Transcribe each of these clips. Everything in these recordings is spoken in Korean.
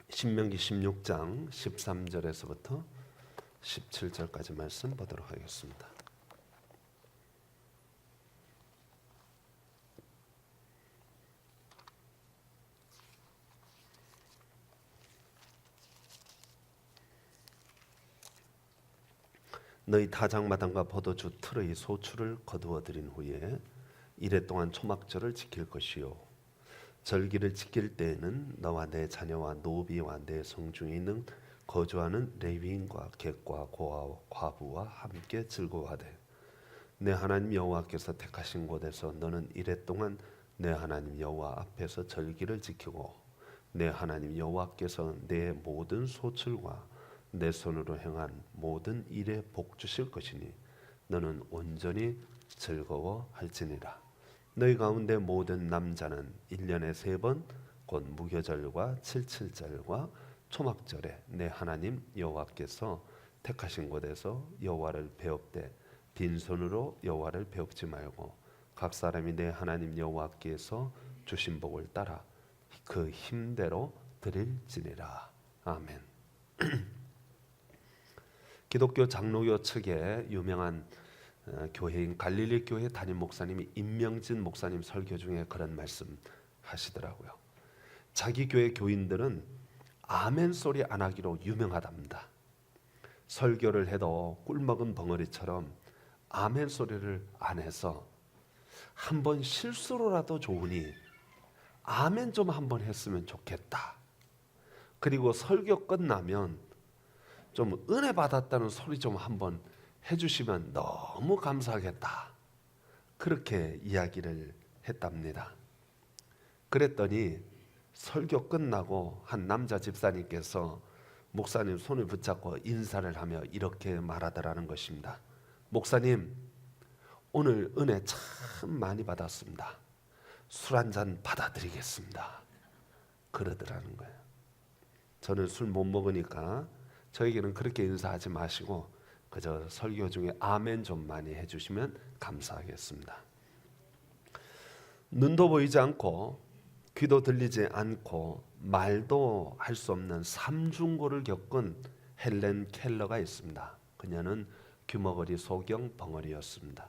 신명기 16장 13절에서부터 17절까지 말씀 보도록 하겠습니다. 너희 타작마당과 포도주 틀의 소출을 거두어 들인 후에 이레 동안 초막절을 지킬 것이요 절기를 지킬 때에는 너와 내 자녀와 노비와 내 성중에 있는 거주하는 레위인과 객과 고아와 과부와 함께 즐거워하되 내 하나님 여호와께서 택하신 곳에서 너는 이레 동안 내 하나님 여호와 앞에서 절기를 지키고 내 하나님 여호와께서 내 모든 소출과 내 손으로 행한 모든 일에 복 주실 것이니 너는 온전히 즐거워할지니라. 너희 가운데 모든 남자는 1년에 3번 곧 무교절과 칠칠절과 초막절에 내 하나님 여호와께서 택하신 곳에서 여호와를 배웁되 빈손으로 여호와를 배웁지 말고 각 사람이 내 하나님 여호와께서 주신 복을 따라 그 힘대로 드릴지니라. 아멘. 기독교 장로교 측의 유명한 교회인 갈릴리 교회 담임 목사님이 임명진 목사님 설교 중에 그런 말씀 하시더라고요. 자기 교회 교인들은 아멘 소리 안 하기로 유명하답니다. 설교를 해도 꿀먹은 벙어리처럼 아멘 소리를 안 해서 한번 실수로라도 좋으니 아멘 좀 한번 했으면 좋겠다. 그리고 설교 끝나면 좀 은혜 받았다는 소리 좀 한번 해주시면 너무 감사하겠다. 그렇게 이야기를 했답니다. 그랬더니 설교 끝나고 한 남자 집사님께서 목사님 손을 붙잡고 인사를 하며 이렇게 말하더라는 것입니다. 목사님, 오늘 은혜 참 많이 받았습니다. 술 한잔 받아드리겠습니다. 그러더라는 거예요. 저는 술 못 먹으니까 저에게는 그렇게 인사하지 마시고 그저 설교 중에 아멘 좀 많이 해주시면 감사하겠습니다. 눈도 보이지 않고 귀도 들리지 않고 말도 할 수 없는 삼중고를 겪은 헬렌 켈러가 있습니다. 그녀는 귀머거리 소경 벙어리였습니다.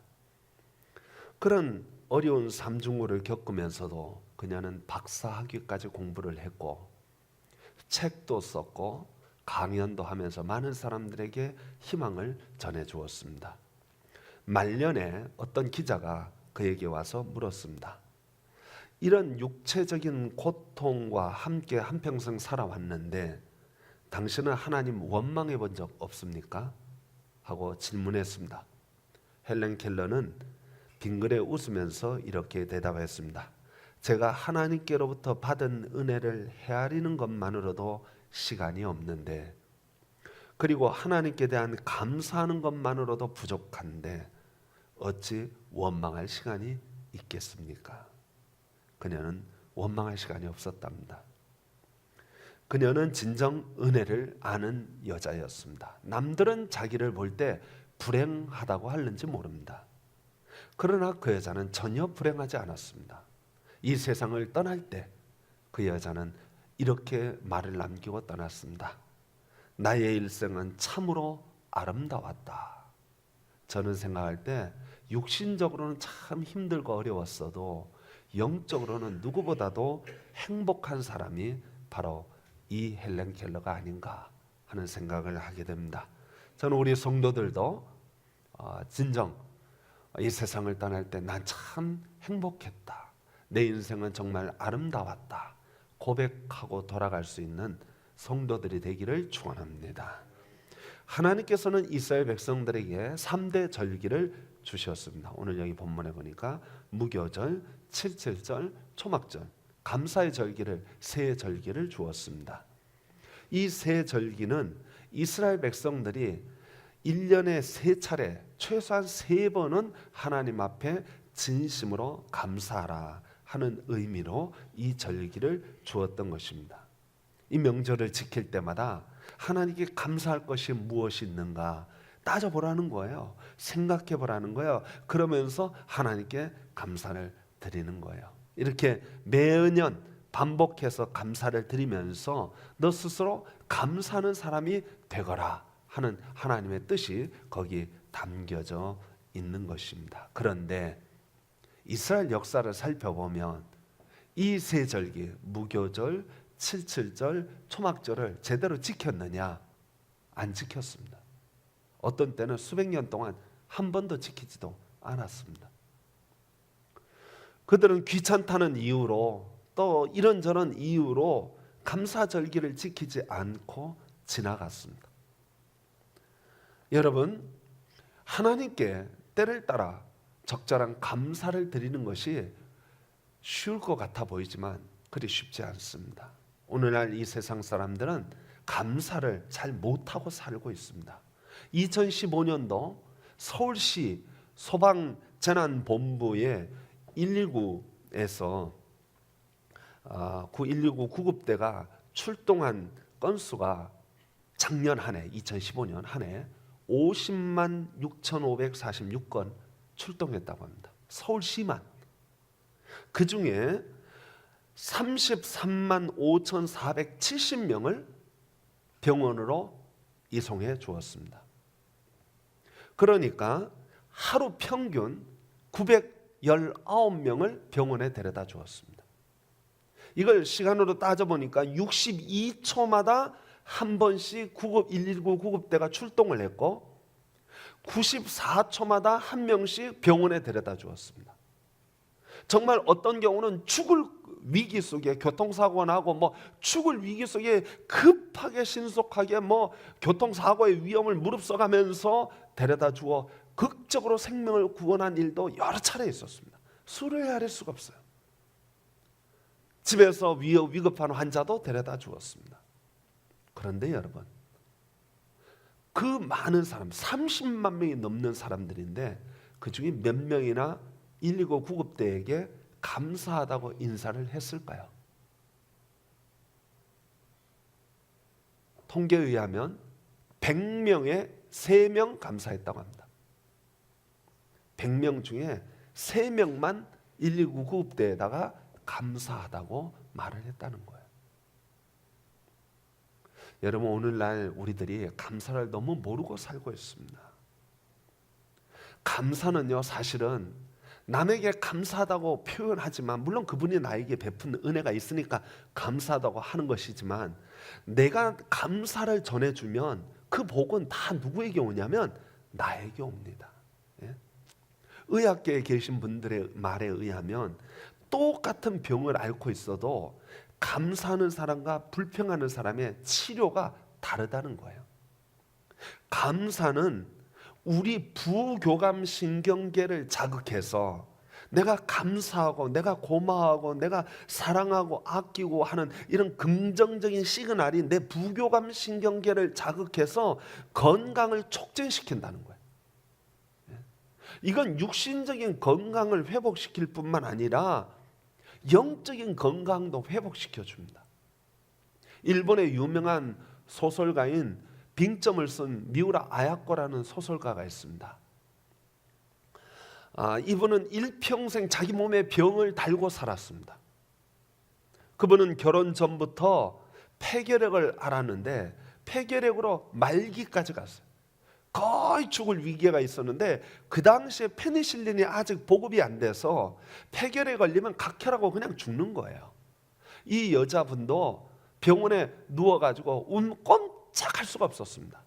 그런 어려운 삼중고를 겪으면서도 그녀는 박사학위까지 공부를 했고 책도 썼고 강연도 하면서 많은 사람들에게 희망을 전해주었습니다. 말년에 어떤 기자가 그에게 와서 물었습니다. 이런 육체적인 고통과 함께 한평생 살아왔는데 당신은 하나님 원망해 본 적 없습니까? 하고 질문했습니다. 헬렌 켈러는 빙그레 웃으면서 이렇게 대답했습니다. 제가 하나님께로부터 받은 은혜를 헤아리는 것만으로도 시간이 없는데 그리고 하나님께 대한 감사하는 것만으로도 부족한데 어찌 원망할 시간이 있겠습니까? 그녀는 원망할 시간이 없었답니다. 그녀는 진정 은혜를 아는 여자였습니다. 남들은 자기를 볼 때 불행하다고 하는지 모릅니다. 그러나 그 여자는 전혀 불행하지 않았습니다. 이 세상을 떠날 때 그 여자는 이렇게 말을 남기고 떠났습니다. 나의 일생은 참으로 아름다웠다. 저는 생각할 때 육신적으로는 참 힘들고 어려웠어도 영적으로는 누구보다도 행복한 사람이 바로 이 헬렌 켈러가 아닌가 하는 생각을 하게 됩니다. 저는 우리 성도들도 진정 이 세상을 떠날 때 난 참 행복했다. 내 인생은 정말 아름다웠다. 고백하고 돌아갈 수 있는 성도들이 되기를 축원합니다. 하나님께서는 이스라엘 백성들에게 3대 절기를 주셨습니다. 오늘 여기 본문에 보니까 무교절, 칠칠절, 초막절, 감사의 절기를 세 절기를 주었습니다. 이 세 절기는 이스라엘 백성들이 1년에 3차례 최소한 3번은 하나님 앞에 진심으로 감사하라 하는 의미로 이 절기를 주었던 것입니다. 이 명절을 지킬 때마다 하나님께 감사할 것이 무엇이 있는가 따져보라는 거예요. 생각해보라는 거예요. 그러면서 하나님께 감사를 드리는 거예요. 이렇게 매년 반복해서 감사를 드리면서 너 스스로 감사하는 사람이 되거라 하는 하나님의 뜻이 거기 담겨져 있는 것입니다. 그런데 이스라엘 역사를 살펴보면 이 세 절기, 무교절, 칠칠절, 초막절을 제대로 지켰느냐? 안 지켰습니다. 어떤 때는 수백 년 동안 한 번도 지키지도 않았습니다. 그들은 귀찮다는 이유로 또 이런저런 이유로 감사절기를 지키지 않고 지나갔습니다. 여러분, 하나님께 때를 따라 적절한 감사를 드리는 것이 쉬울 것 같아 보이지만 그리 쉽지 않습니다. 오늘날 이 세상 사람들은 감사를 잘 못하고 살고 있습니다. 2015년도 서울시 소방재난본부의 119에서 119 구급대가 출동한 건수가 작년 한 해 2015년 한 해 50만 6,546건 출동했다고 합니다. 서울시만. 그 중에 33만 5,470명을 병원으로 이송해 주었습니다. 그러니까 하루 평균 919명을 병원에 데려다 주었습니다. 이걸 시간으로 따져보니까 62초마다 한 번씩 119 구급대가 출동을 했고 94초마다 한 명씩 병원에 데려다 주었습니다. 정말 어떤 경우는 죽을 위기 속에 교통사고가 나고 죽을 위기 속에 급하게 신속하게 교통사고의 위험을 무릅써가면서 데려다 주어 극적으로 생명을 구원한 일도 여러 차례 있었습니다. 수를 헤아릴 수가 없어요. 집에서 위급한 환자도 데려다 주었습니다. 그런데 여러분, 그 많은 사람 30만 명이 넘는 사람들인데 그 중에 몇 명이나 119 구급대에게 감사하다고 인사를 했을까요? 통계에 의하면 100명에 3명 감사했다고 합니다. 100명 중에 3명만 119 구급대에다가 감사하다고 말을 했다는 거예요. 여러분, 오늘날 우리들이 감사를 너무 모르고 살고 있습니다. 감사는요, 사실은 남에게 감사하다고 표현하지만, 물론 그분이 나에게 베푼 은혜가 있으니까 감사하다고 하는 것이지만, 내가 감사를 전해주면 그 복은 다 누구에게 오냐면 나에게 옵니다. 예? 의학계에 계신 분들의 말에 의하면 똑같은 병을 앓고 있어도 감사하는 사람과 불평하는 사람의 치료가 다르다는 거예요. 감사는 우리 부교감 신경계를 자극해서 내가 감사하고 내가 고마워하고 내가 사랑하고 아끼고 하는 이런 긍정적인 시그널이 내 부교감 신경계를 자극해서 건강을 촉진시킨다는 거예요. 이건 육신적인 건강을 회복시킬 뿐만 아니라 영적인 건강도 회복시켜 줍니다. 일본의 유명한 소설가인 빙점을 쓴 미우라 아야코라는 소설가가 있습니다. 이분은 일평생 자기 몸에 병을 달고 살았습니다. 그분은 결혼 전부터 폐결핵을 앓았는데 폐결핵으로 말기까지 갔어요. 거의 죽을 위기가 있었는데 그 당시에 페니실린이 아직 보급이 안 돼서 폐결핵 걸리면 각혈하고 그냥 죽는 거예요. 이 여자분도 병원에 누워가지고 꼼짝할 수가 없었습니다.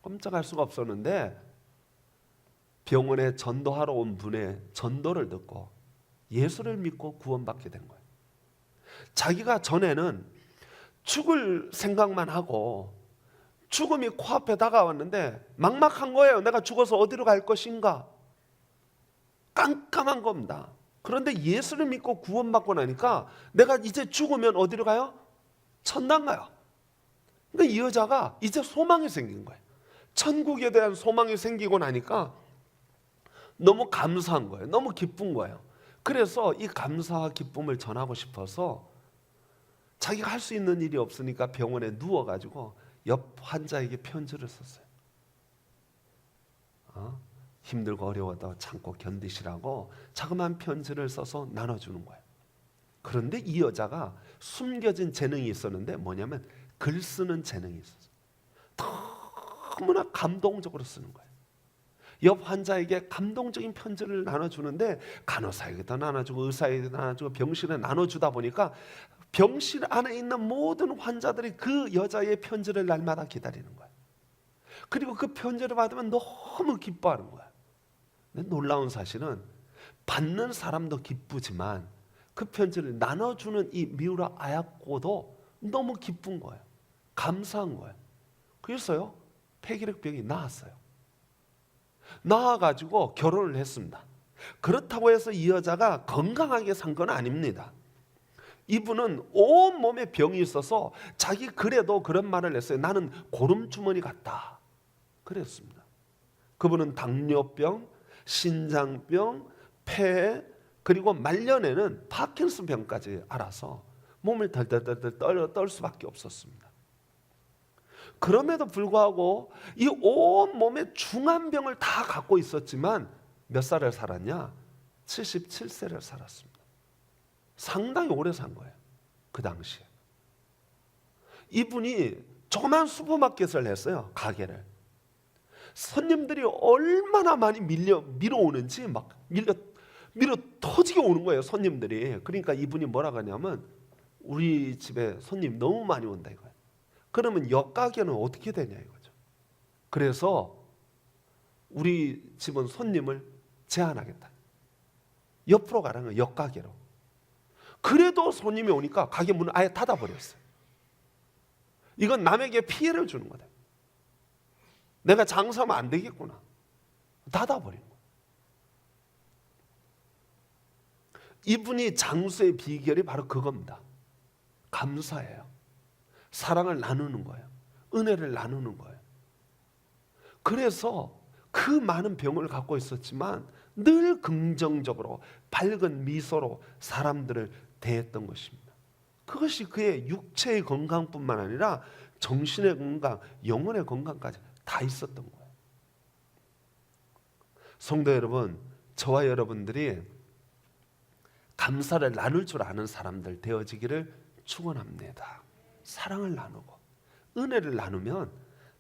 꼼짝할 수가 없었는데 병원에 전도하러 온 분의 전도를 듣고 예수를 믿고 구원받게 된 거예요. 자기가 전에는 죽을 생각만 하고 죽음이 코앞에 다가왔는데 막막한 거예요. 내가 죽어서 어디로 갈 것인가? 깜깜한 겁니다. 그런데 예수를 믿고 구원받고 나니까 내가 이제 죽으면 어디로 가요? 천당 가요. 그러니까 이 여자가 이제 소망이 생긴 거예요. 천국에 대한 소망이 생기고 나니까 너무 감사한 거예요. 너무 기쁜 거예요. 그래서 이 감사와 기쁨을 전하고 싶어서 자기가 할 수 있는 일이 없으니까 병원에 누워가지고 옆 환자에게 편지를 썼어요. 힘들고 어려워도 참고 견디시라고 자그마한 편지를 써서 나눠주는 거예요. 그런데 이 여자가 숨겨진 재능이 있었는데 뭐냐면 글 쓰는 재능이 있었어요. 너무나 감동적으로 쓰는 거예요. 옆 환자에게 감동적인 편지를 나눠주는데 간호사에게도 나눠주고 의사에게도 나눠주고 병실에 나눠주다 보니까 병실 안에 있는 모든 환자들이 그 여자의 편지를 날마다 기다리는 거예요. 그리고 그 편지를 받으면 너무 기뻐하는 거예요. 근데 놀라운 사실은 받는 사람도 기쁘지만 그 편지를 나눠주는 이 미우라 아야코도 너무 기쁜 거예요. 감사한 거예요. 그래서요, 폐기력병이 나았어요. 나아가지고 결혼을 했습니다. 그렇다고 해서 이 여자가 건강하게 산 건 아닙니다. 이분은 온몸에 병이 있어서 자기 글에도 그런 말을 했어요. 나는 고름주머니 같다 그랬습니다. 그분은 당뇨병, 신장병, 폐, 그리고 말년에는 파킨슨병까지 알아서 몸을 덜덜덜 떨 수밖에 없었습니다. 그럼에도 불구하고 이 온몸에 중환병을 다 갖고 있었지만 몇 살을 살았냐? 77세를 살았습니다. 상당히 오래 산 거예요. 그 당시에. 이분이 조그만 슈퍼마켓을 했어요. 가게를. 손님들이 얼마나 많이 밀어오는지 막 밀어 터지게 오는 거예요. 손님들이. 그러니까 이분이 뭐라고 하냐면 우리 집에 손님 너무 많이 온다 이거예요. 그러면 옆가게는 어떻게 되냐 이거죠. 그래서 우리 집은 손님을 제한하겠다. 옆으로 가라는 거예요. 옆가게로. 그래도 손님이 오니까 가게 문을 아예 닫아버렸어요. 이건 남에게 피해를 주는 거다. 내가 장사하면 안 되겠구나. 닫아버린 거예요. 이분이 장수의 비결이 바로 그겁니다. 감사해요. 사랑을 나누는 거예요. 은혜를 나누는 거예요. 그래서 그 많은 병을 갖고 있었지만 늘 긍정적으로 밝은 미소로 사람들을 대했던 것입니다. 그것이 그의 육체의 건강뿐만 아니라 정신의 건강, 영혼의 건강까지 다 있었던 거예요. 성도 여러분, 저와 여러분들이 감사를 나눌 줄 아는 사람들 되어지기를 축원합니다. 사랑을 나누고 은혜를 나누면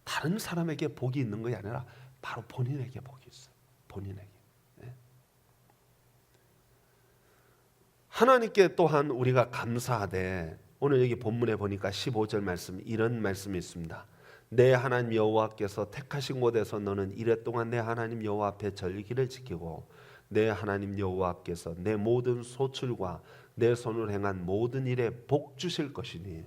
다른 사람에게 복이 있는 것이 아니라 바로 본인에게 복이 있어요. 본인에게. 하나님께 또한 우리가 감사하되 오늘 여기 본문에 보니까 15절 말씀 이런 말씀이 있습니다. 내 하나님 여호와께서 택하신 곳에서 너는 이래 동안 내 하나님 여호와 앞에 절기를 지키고 내 하나님 여호와께서 내 모든 소출과 내 손으로 행한 모든 일에 복 주실 것이니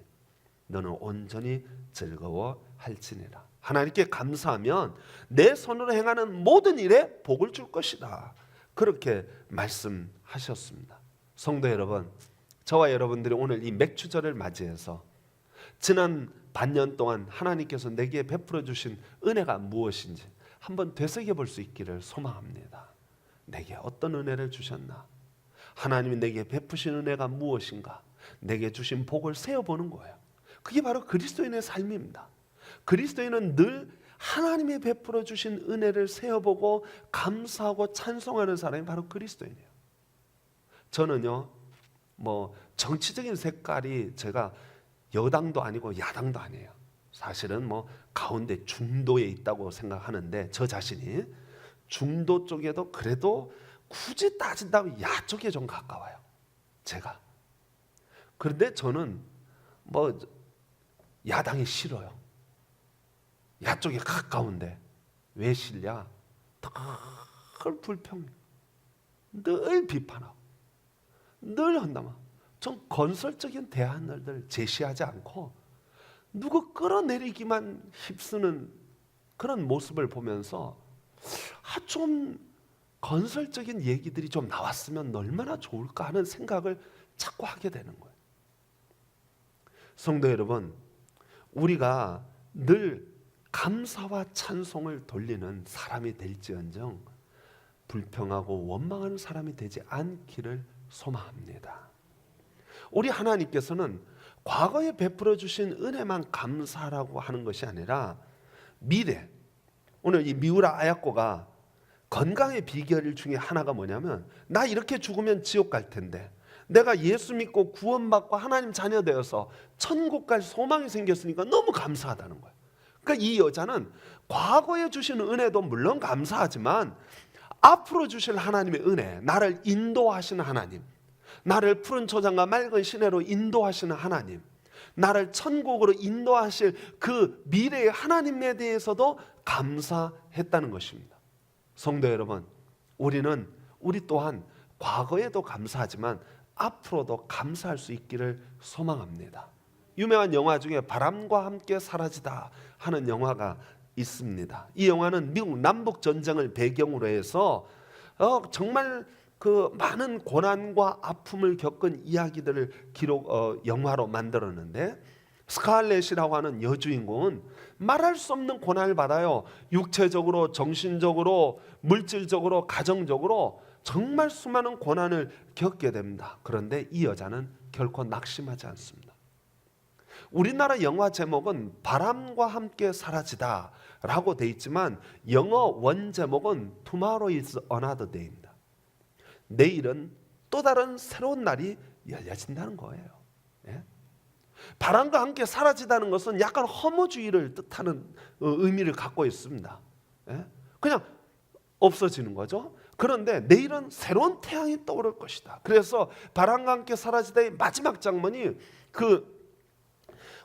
너는 온전히 즐거워할지니라. 하나님께 감사하면 내 손으로 행하는 모든 일에 복을 줄 것이다. 그렇게 말씀하셨습니다. 성도 여러분, 저와 여러분들이 오늘 이 맥주절을 맞이해서 지난 반년 동안 하나님께서 내게 베풀어 주신 은혜가 무엇인지 한번 되새겨 볼 수 있기를 소망합니다. 내게 어떤 은혜를 주셨나? 하나님이 내게 베푸신 은혜가 무엇인가? 내게 주신 복을 세어보는 거예요. 그게 바로 그리스도인의 삶입니다. 그리스도인은 늘 하나님이 베풀어 주신 은혜를 세어보고 감사하고 찬송하는 사람이 바로 그리스도인이에요. 저는요, 뭐 정치적인 색깔이 제가 여당도 아니고 야당도 아니에요. 사실은 뭐 가운데 중도에 있다고 생각하는데 저 자신이 중도 쪽에도 그래도 굳이 따진다면 야 쪽에 좀 가까워요. 제가. 그런데 저는 뭐 야당이 싫어요. 야 쪽에 가까운데 왜 싫냐? 늘 불평, 늘 비판하고, 늘 한다만. 좀 건설적인 대안을 제시하지 않고 누구 끌어내리기만 힘쓰는 그런 모습을 보면서 좀 건설적인 얘기들이 좀 나왔으면 얼마나 좋을까 하는 생각을 자꾸 하게 되는 거예요. 성도 여러분, 우리가 늘 감사와 찬송을 돌리는 사람이 될지언정 불평하고 원망하는 사람이 되지 않기를 소망합니다. 우리 하나님께서는 과거에 베풀어 주신 은혜만 감사하라고 하는 것이 아니라 미래, 오늘 이 미우라 아야코가 건강의 비결 중에 하나가 뭐냐면 나 이렇게 죽으면 지옥 갈 텐데 내가 예수 믿고 구원받고 하나님 자녀 되어서 천국 갈 소망이 생겼으니까 너무 감사하다는 거예요. 그러니까 이 여자는 과거에 주신 은혜도 물론 감사하지만 앞으로 주실 하나님의 은혜, 나를 인도하시는 하나님, 나를 푸른 초장과 맑은 시내로 인도하시는 하나님, 나를 천국으로 인도하실 그 미래의 하나님에 대해서도 감사했다는 것입니다. 성도 여러분, 우리 또한 과거에도 감사하지만 앞으로도 감사할 수 있기를 소망합니다. 유명한 영화 중에 바람과 함께 사라지다 하는 영화가 있습니다. 이 영화는 미국 남북 전쟁을 배경으로 해서 정말 그 많은 고난과 아픔을 겪은 이야기들을 영화로 만들었는데, 스칼렛이라고 하는 여주인공은 말할 수 없는 고난을 받아요. 육체적으로, 정신적으로, 물질적으로, 가정적으로 정말 수많은 고난을 겪게 됩니다. 그런데 이 여자는 결코 낙심하지 않습니다. 우리나라 영화 제목은 바람과 함께 사라지다 라고 돼 있지만 영어 원 제목은 Tomorrow is another day입니다. 내일은 또 다른 새로운 날이 열려진다는 거예요. 예? 바람과 함께 사라지다는 것은 약간 허무주의를 뜻하는 의미를 갖고 있습니다. 예? 그냥 없어지는 거죠. 그런데 내일은 새로운 태양이 떠오를 것이다. 그래서 바람과 함께 사라지다의 마지막 장면이 그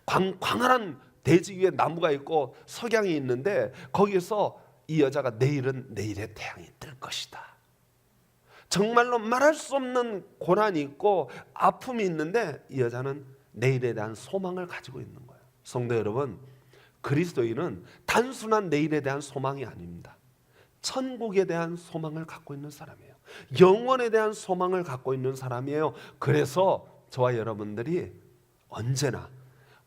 광활한 대지 위에 나무가 있고 석양이 있는데, 거기서 이 여자가 내일은 내일의 태양이 뜰 것이다. 정말로 말할 수 없는 고난이 있고 아픔이 있는데 이 여자는 내일에 대한 소망을 가지고 있는 거예요. 성도 여러분, 그리스도인은 단순한 내일에 대한 소망이 아닙니다. 천국에 대한 소망을 갖고 있는 사람이에요. 영원에 대한 소망을 갖고 있는 사람이에요. 그래서 저와 여러분들이 언제나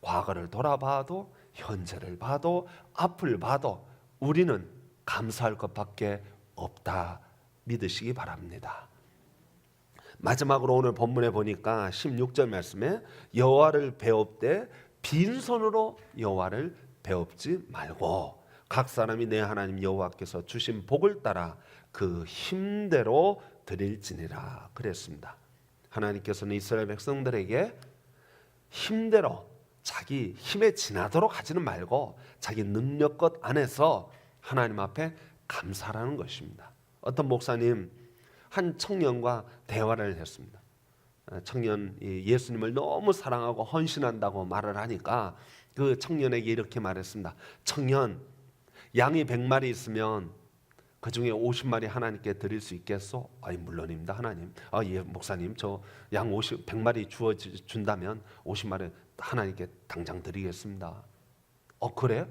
과거를 돌아봐도, 현재를 봐도, 앞을 봐도 우리는 감사할 것밖에 없다 믿으시기 바랍니다. 마지막으로 오늘 본문에 보니까 16절 말씀에 여호와를 배웁되 빈손으로 여호와를 배웁지 말고 각 사람이 내 하나님 여호와께서 주신 복을 따라 그 힘대로 드릴지니라 그랬습니다. 하나님께서는 이스라엘 백성들에게 힘대로, 자기 힘에 지나도록 하지는 말고 자기 능력껏 안에서 하나님 앞에 감사라는 것입니다. 어떤 목사님 한 청년과 대화를 했습니다. 청년이 예수님을 너무 사랑하고 헌신한다고 말을 하니까 그 청년에게 이렇게 말했습니다. 청년, 양이 100마리 있으면 그 중에 50마리 하나님께 드릴 수 있겠소? 아니 물론입니다 하나님. 예 목사님, 저 양 100마리 주어준다면 50마리 하나님께 당장 드리겠습니다. 그래요?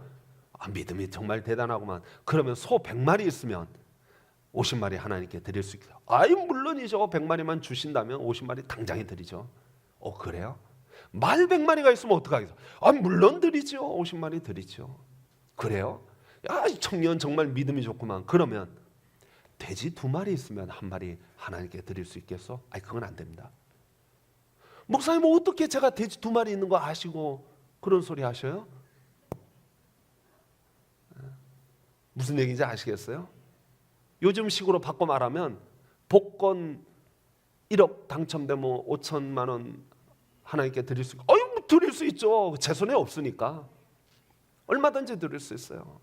믿음이 정말 대단하구만. 그러면 소 100마리 있으면 50마리 하나님께 드릴 수 있겠다. 아이 물론이죠. 100마리만 주신다면 50마리 당장에 드리죠. 그래요? 말 100마리가 있으면 어떡하겠어? 물론 드리죠. 50마리 드리죠. 그래요? 야, 이 청년 정말 믿음이 좋구만. 그러면 돼지 2마리 있으면 1마리 하나님께 드릴 수 있겠어? 그건 안 됩니다. 목사님 어떻게 제가 돼지 2마리 있는 거 아시고 그런 소리 하셔요? 무슨 얘기인지 아시겠어요? 요즘 식으로 바꿔 말하면 복권 1억 당첨되면 5천만 원 하나님께 드릴 수 있고, 드릴 수 있죠. 제 손에 없으니까 얼마든지 드릴 수 있어요.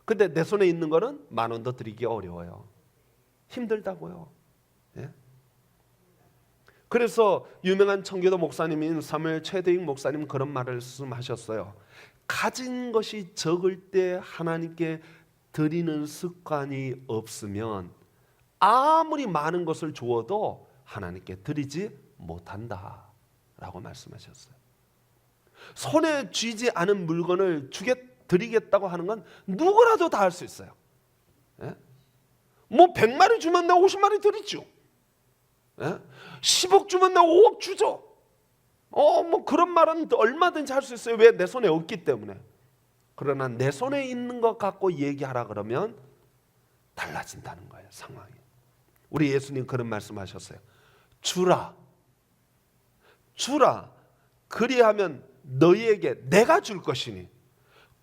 근데 내 손에 있는 거는 10,000원도 드리기 어려워요. 힘들다고요. 예? 그래서 유명한 청교도 목사님인 사무엘 최대익 목사님 그런 말씀하셨어요. 가진 것이 적을 때 하나님께 드리는 습관이 없으면 아무리 많은 것을 주어도 하나님께 드리지 못한다라고 말씀하셨어요. 손에 쥐지 않은 물건을 드리겠다고 하는 건 누구라도 다 할 수 있어요. 예? 100마리 주면 내가 50마리 드리죠. 예? 10억 주면 내가 5억 주죠. 그런 말은 얼마든지 할 수 있어요. 왜? 내 손에 없기 때문에. 그러나 내 손에 있는 것 갖고 얘기하라 그러면 달라진다는 거예요, 상황이. 우리 예수님 그런 말씀하셨어요. 주라. 그리하면 너희에게 내가 줄 것이니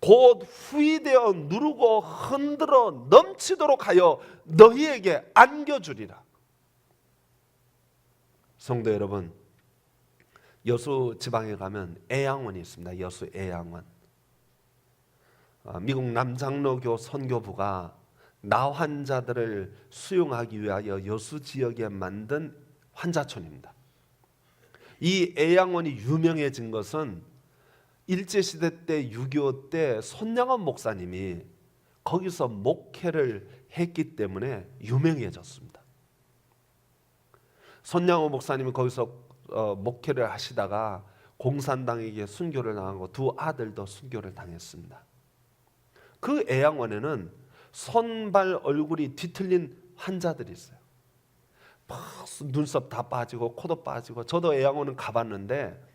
곧 후이되어 누르고 흔들어 넘치도록 하여 너희에게 안겨주리라. 성도 여러분, 여수 지방에 가면 애양원이 있습니다. 여수 애양원. 미국 남장로교 선교부가 나 환자들을 수용하기 위하여 여수 지역에 만든 환자촌입니다. 이 애양원이 유명해진 것은 일제시대 때 6.25 때 손양원 목사님이 거기서 목회를 했기 때문에 유명해졌습니다. 손양원 목사님이 거기서 목회를 하시다가 공산당에게 순교를 당하고 두 아들도 순교를 당했습니다. 그 애양원에는 손발 얼굴이 뒤틀린 환자들이 있어요. 눈썹 다 빠지고 코도 빠지고. 저도 애양원은 가봤는데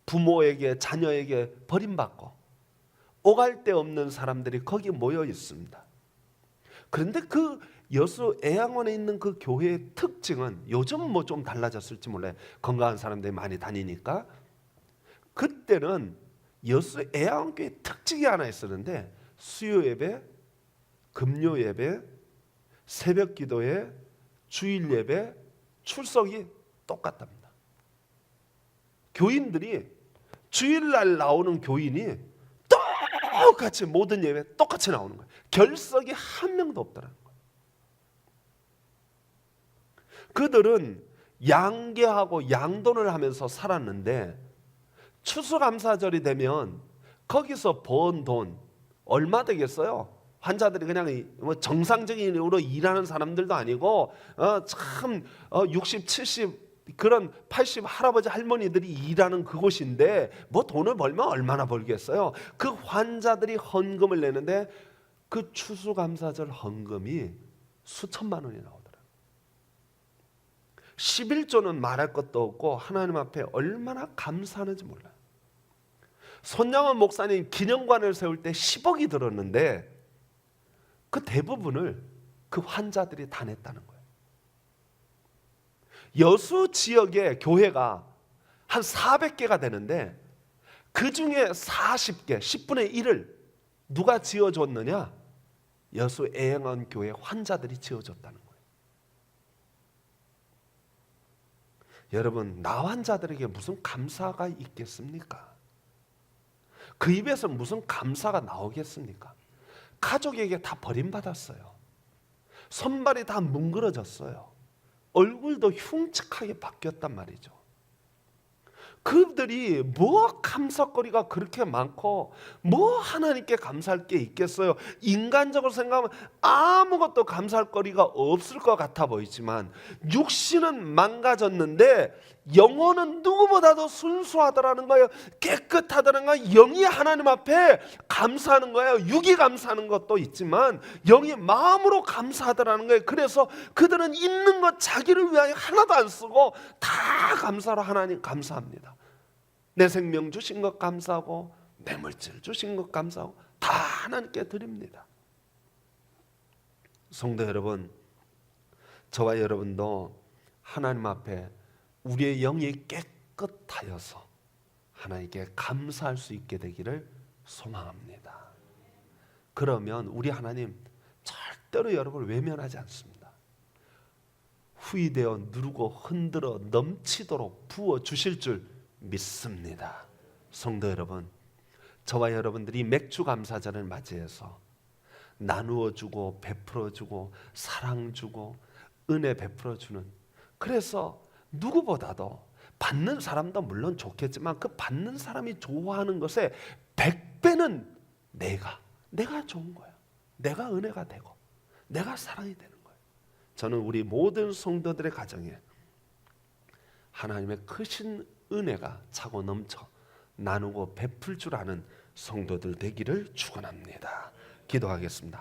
부모에게 자녀에게 버림받고 오갈 데 없는 사람들이 거기 모여 있습니다. 그런데 그 여수 애양원에 있는 그 교회의 특징은, 요즘은 뭐 좀 달라졌을지 몰라요. 건강한 사람들이 많이 다니니까. 그때는 여수 애양원교회 특징이 하나 있었는데, 수요 예배, 금요 예배, 새벽 기도회, 주일 예배 출석이 똑같답니다. 교인들이 주일날 나오는 교인이 똑같이 모든 예배 똑같이 나오는 거예요. 결석이 한 명도 없더라는 거예요. 그들은 양계하고 양돈을 하면서 살았는데 추수감사절이 되면 거기서 번 돈 얼마 되겠어요? 환자들이 그냥 뭐 정상적인 으로 일하는 사람들도 아니고 참 60, 70 그런 80 할아버지 할머니들이 일하는 그곳인데 뭐 돈을 벌면 얼마나 벌겠어요? 그 환자들이 헌금을 내는데 그 추수감사절 헌금이 수천만 원이 나오더라고요. 11조는 말할 것도 없고 하나님 앞에 얼마나 감사하는지 몰라요. 손양원 목사님 기념관을 세울 때 10억이 들었는데 그 대부분을 그 환자들이 다 냈다는 거예요. 여수 지역의 교회가 한 400개가 되는데 그 중에 40개, 10분의 1을 누가 지어줬느냐? 여수 애양원 교회 환자들이 지어줬다는 거예요. 여러분, 나 환자들에게 무슨 감사가 있겠습니까? 그 입에서 무슨 감사가 나오겠습니까? 가족에게 다 버림받았어요. 손발이 다 뭉그러졌어요. 얼굴도 흉측하게 바뀌었단 말이죠. 그들이 뭐 감사거리가 그렇게 많고 뭐 하나님께 감사할 게 있겠어요? 인간적으로 생각하면 아무것도 감사할 거리가 없을 것 같아 보이지만 육신은 망가졌는데 영혼은 누구보다도 순수하더라는 거예요. 깨끗하다는 거예요. 영이 하나님 앞에 감사하는 거예요. 육이 감사하는 것도 있지만 영이 마음으로 감사하더라는 거예요. 그래서 그들은 있는 것 자기를 위하여 하나도 안 쓰고 다 감사로 하나님 감사합니다. 내 생명 주신 것 감사하고 내 물질 주신 것 감사하고 다 하나님께 드립니다. 성도 여러분, 저와 여러분도 하나님 앞에 우리의 영이 깨끗하여서 하나님께 감사할 수 있게 되기를 소망합니다. 그러면 우리 하나님 절대로 여러분을 외면하지 않습니다. 후이되어 누르고 흔들어 넘치도록 부어주실 줄 믿습니다. 성도 여러분, 저와 여러분들이 맥주 감사절을 맞이해서 나누어 주고 베풀어 주고 사랑 주고 은혜 베풀어 주는, 그래서 누구보다도 받는 사람도 물론 좋겠지만 그 받는 사람이 좋아하는 것에 100배는 내가 좋은 거야. 내가 은혜가 되고 내가 사랑이 되는 거예요. 저는 우리 모든 성도들의 가정에 하나님의 크신 은혜가 차고 넘쳐 나누고 베풀 줄 아는 성도들 되기를 축원합니다. 기도하겠습니다.